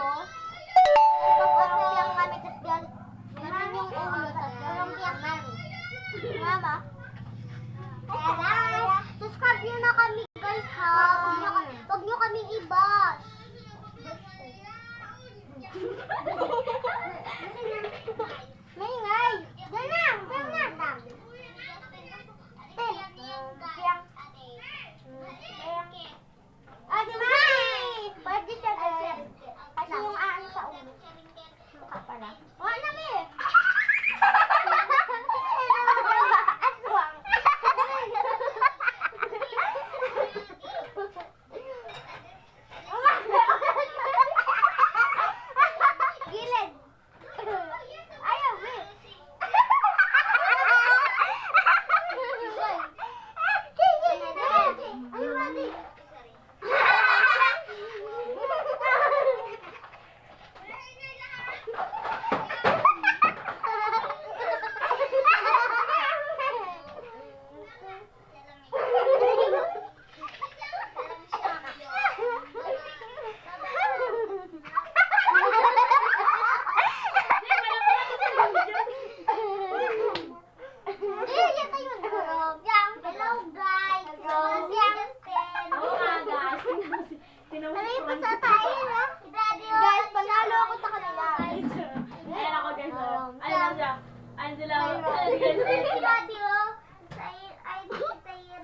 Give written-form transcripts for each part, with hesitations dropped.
tapos, pagkakasayang kami, tapos dyan, ganun yung ulo, tapos parang piyak namin. Nga ba? Kaya, subscribe nyo na kami guys ha. Huwag nyo kami i-bash. Maingay. Diyan na. Ah, si Mami! Pwede siya guys. Kasi yung ano sa ulo. Mukha pala. Wala na, Mi! Aswang. Gilid. Ayaw, Mi! Ayaw, Mami! Guys, panalo ako sa kanila. Ayan ako guys. Ayan lang siya. Angela. Si Daddy, oh. Ay, di tayo.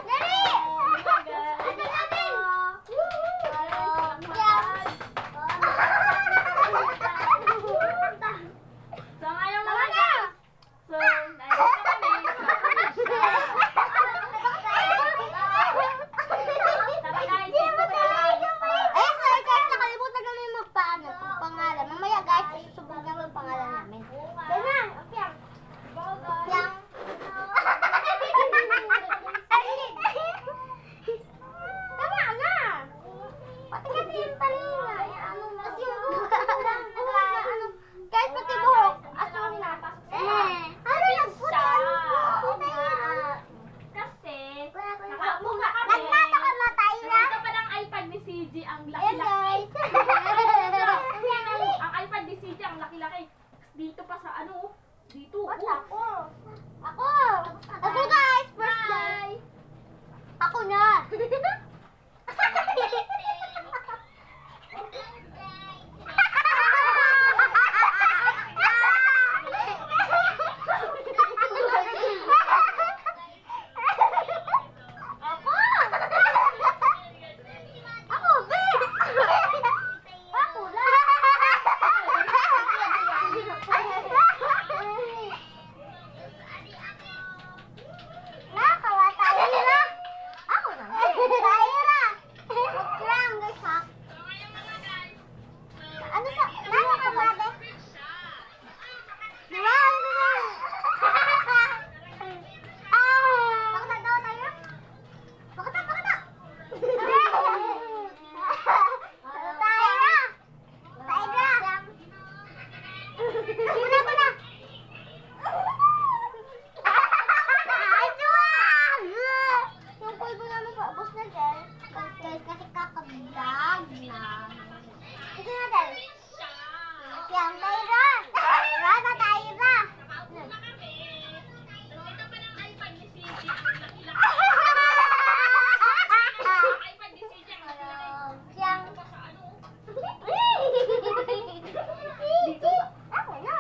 Dali! Ano namin? So ngayon mga guys. So, nandito kami. Tama guys. Ayun, sorry guys, nakalimutan namin magpaano, pangalan. Mamaya guys, susubog namin ang pangalan namin. Diyan na, Piang. Piang. Tama na. Pati kasi yung talinga. Tapos yung kahit pati buhok, asong na. Ano yung puti? Kasi, Nakaupo nakaupo na kami. Nagmatamatay na. Ito pa lang iPad ni CG ang Ayan laki-laki. guys. Ang iPad ni CG ang laki-laki. Dito pa sa ano, dito. Ba't ako? Ako guys, first day. Ako na. Ako. Ako, be. Ako na. Nakakawatay na. Ako na. Tayo na. Wag lang, guys, ha? Ano sa... Nakakawatay? Diwan! Bakit daw tayo? Bakit? Tayo na! Muna! Aswang! Yung pulbo namin pa, abos na dyan. Guys, kasi kakabdag na. Ito na dyan. Yang Tyra! Tyra! Ito pa lang iPad ni CG ang laki-laki. iPad ni CG ang laki-laki. Yang... Ito pa sa ano. Dito. Ako na.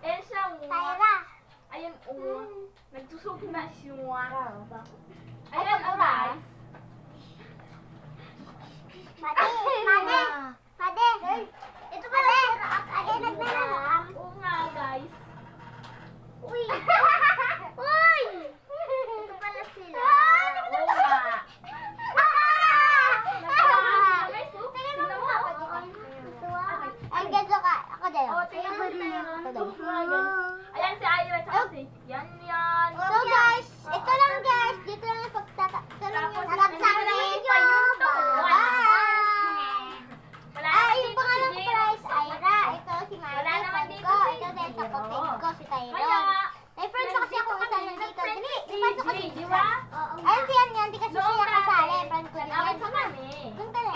Ayan siya, Tyra. Ayan, nagtusok na siya. Ay, Ayan, ang pag-ura. guys. Made. Ito pala sira. Ade, nagmelang. Oo nga, guys. Uy. Uy. Ito pala sila. Oo nga. Ang ganito ka. Ako din. Oh, tingnan mo na yun. Ako din. Ayan si Ira, tsaka si Yan. So guys, ito lang guys. Dito lang yung pagtata. Ito lang yung Tapos, pagsasabi pa yung to. Bye! Wala Ay, naman yung dito pangalan si ko Jim. guys, Ira. Ito si Mari. Wala naman friend dito ko. si Ito din sa Jiro. kapatid ko, si Kaya, Tyron. May friend pa kasi ako isa lang dito. Dali, ipasok ko Si dito. Jim, ah? Ayun si Yan, hindi kasi Noong siya kasali. dati, Friend ko rin nag-away yan. pa kami. Doon ka na.